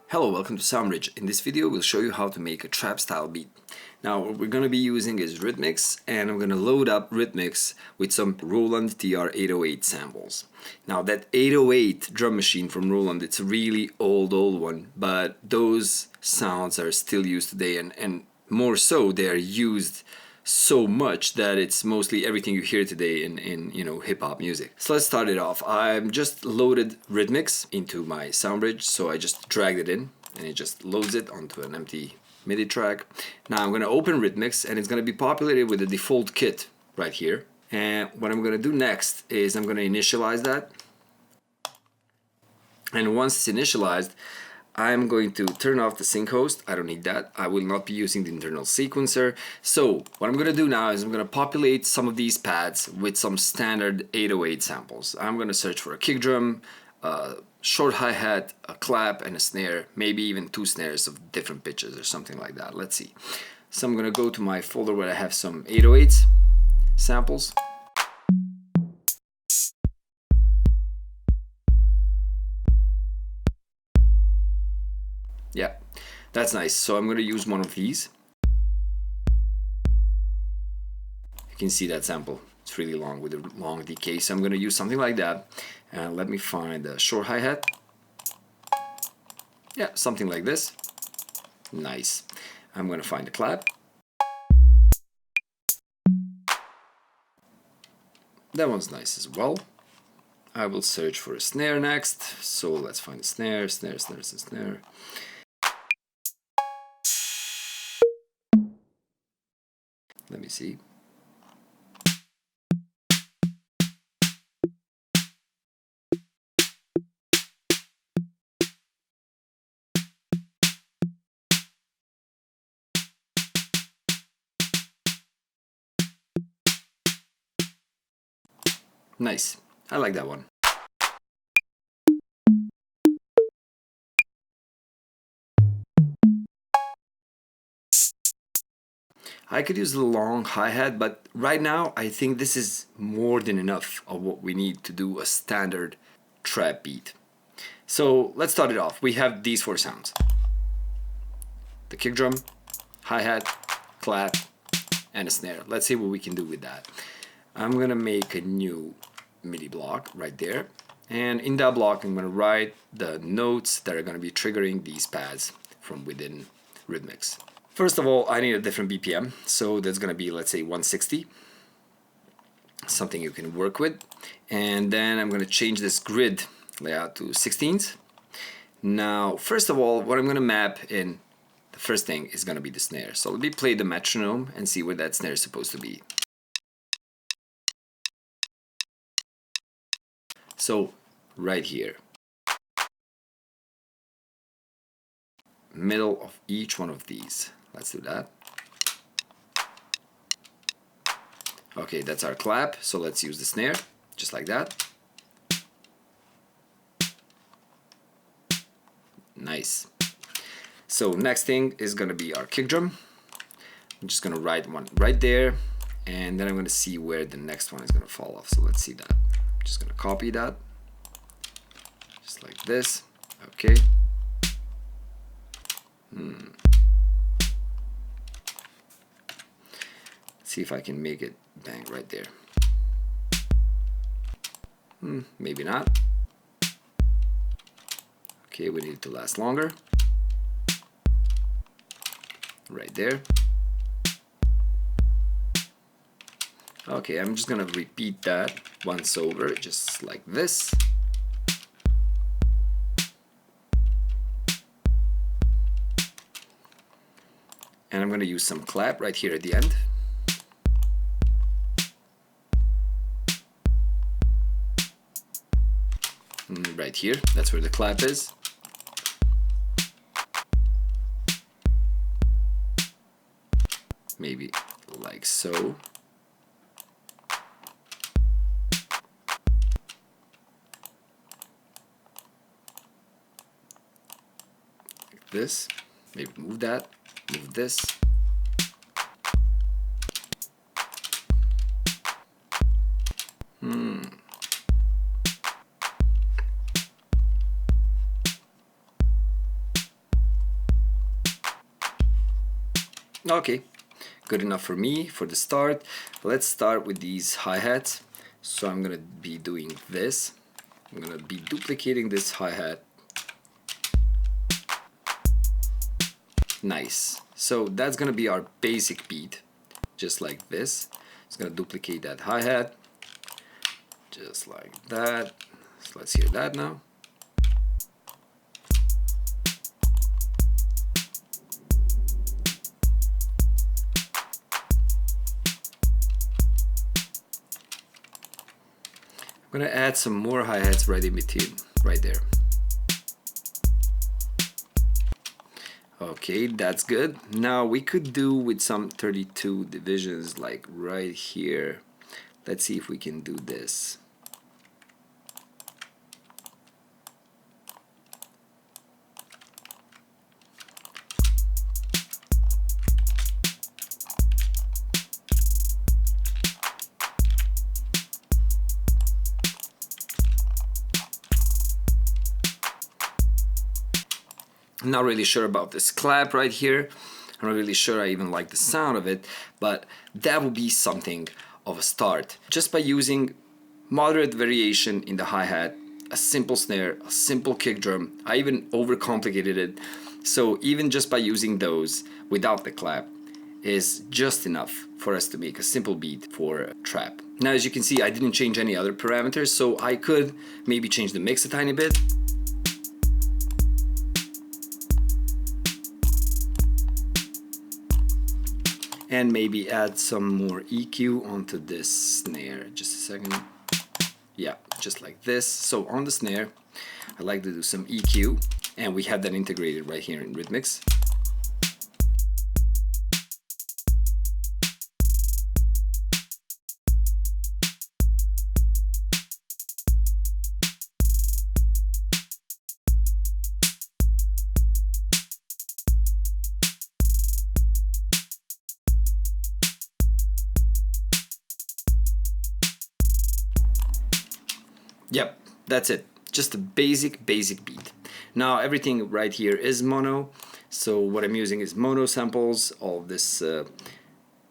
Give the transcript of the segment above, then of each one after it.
Hello, welcome to SoundBridge. In this video we'll show you how to make a trap style beat. Now what we're going to be using is RitMix, and I'm going to load up RitMix with some Roland TR-808 samples. Now that 808 drum machine from Roland, it's a really old one, but those sounds are still used today, and more so they are used so much that it's mostly everything you hear today in hip-hop music. So let's start it off. I've just loaded RitMix into my SoundBridge, so I just dragged it in and it just loads it onto an empty MIDI track. Now I'm going to open RitMix and it's going to be populated with the default kit right here. And what I'm going to do next is I'm going to initialize that. And once it's initialized, I'm going to turn off the sync host. I don't need that. I will not be using the internal sequencer. So what I'm going to do now is I'm going to populate some of these pads with some standard 808 samples. I'm going to search for a kick drum, a short hi-hat, a clap, and a snare, maybe even 2 snares of different pitches or something like that. Let's see. So I'm going to go to my folder where I have some 808s samples. Yeah, that's nice. So I'm going to use one of these. You can see that sample. It's really long with a long decay. So I'm going to use something like that. And let me find a short hi-hat. Yeah, something like this. Nice. I'm going to find a clap. That one's nice as well. I will search for a snare next. So let's find a snare, snare, snare, snare. Let me see. Nice. I like that one. I could use the long hi-hat, but right now I think this is more than enough of what we need to do a standard trap beat. So let's start it off. We have these 4 sounds. The kick drum, hi-hat, clap, and a snare. Let's see what we can do with that. I'm gonna make a new MIDI block right there. And in that block I'm gonna write the notes that are gonna be triggering these pads from within RitMix. First of all, I need a different BPM, so that's going to be, let's say, 160, something you can work with. And then I'm going to change this grid layout to 16s. Now, first of all, what I'm going to map in, the first thing is going to be the snare. So let me play the metronome and see where that snare is supposed to be. So, right here. Middle of each one of these. Let's do that. Okay, that's our clap, so let's use the snare, just like that. Nice. So next thing is gonna be our kick drum. I'm just gonna write one right there, and then I'm gonna see where the next one is gonna fall off. So let's see that. I'm just gonna copy that, just like this. Okay. See if I can make it bang right there. Maybe not. Okay, we need it to last longer. Right there. Okay, I'm just gonna repeat that once over, just like this. And I'm gonna use some clap right here at the end. Right here, that's where the clap is. Maybe like so. Like this. Maybe move that, move this. Okay, good enough for me for the start. Let's start with these hi-hats. So I'm gonna be doing this. I'm gonna be duplicating this hi-hat. Nice. So that's gonna be our basic beat, just like this. It's gonna duplicate that hi-hat, just like that. So let's hear that now. I'm gonna add some more hi-hats right in between, right there. Okay, that's good. Now we could do with some 32 divisions like right here. Let's see if we can do this. I'm not really sure about this clap right here. I'm not really sure I even like the sound of it, but that would be something of a start. Just by using moderate variation in the hi-hat, a simple snare, a simple kick drum. I even overcomplicated it. So even just by using those without the clap is just enough for us to make a simple beat for a trap. Now as you can see, I didn't change any other parameters, so I could maybe change the mix a tiny bit. And maybe add some more EQ onto this snare. Just a second. Yeah, just like this. So on the snare, I like to do some EQ, and we have that integrated right here in RitMix. Yep, that's it. Just a basic beat. Now everything right here is mono, so what I'm using is mono samples. All of this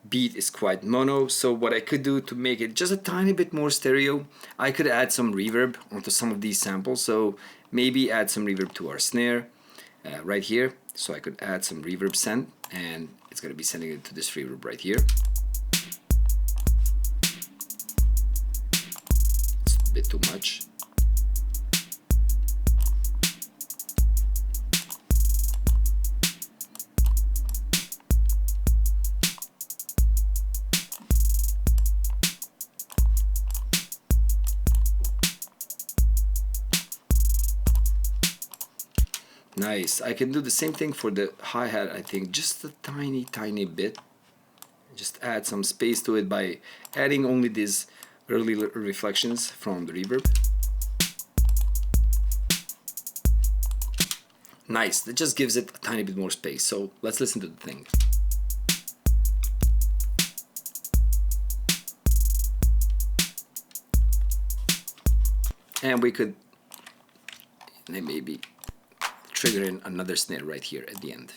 beat is quite mono, so what I could do to make it just a tiny bit more stereo, I could add some reverb onto some of these samples. So maybe add some reverb to our snare right here. So I could add some reverb send, and it's going to be sending it to this reverb right here. It's a bit too much. Nice. I can do the same thing for the hi-hat, I think, just a tiny bit. Just add some space to it by adding only these early reflections from the reverb. Nice. That just gives it a tiny bit more space. So let's listen to the thing. And we could maybe trigger in another snare right here at the end,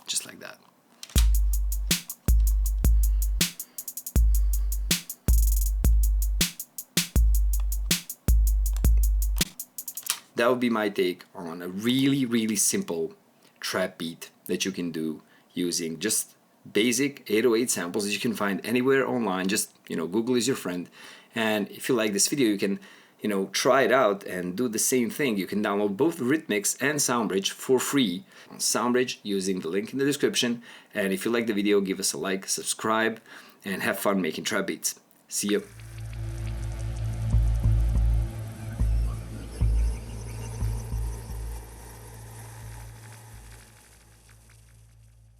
just like that. That would be my take on a really simple trap beat that you can do using just basic 808 samples that you can find anywhere online. Just, Google is your friend. And if you like this video, you can try it out and do the same thing. You can download both RitMix and SoundBridge for free on SoundBridge using the link in the description. And if you like the video, give us a like, subscribe, and have fun making trap beats. See you.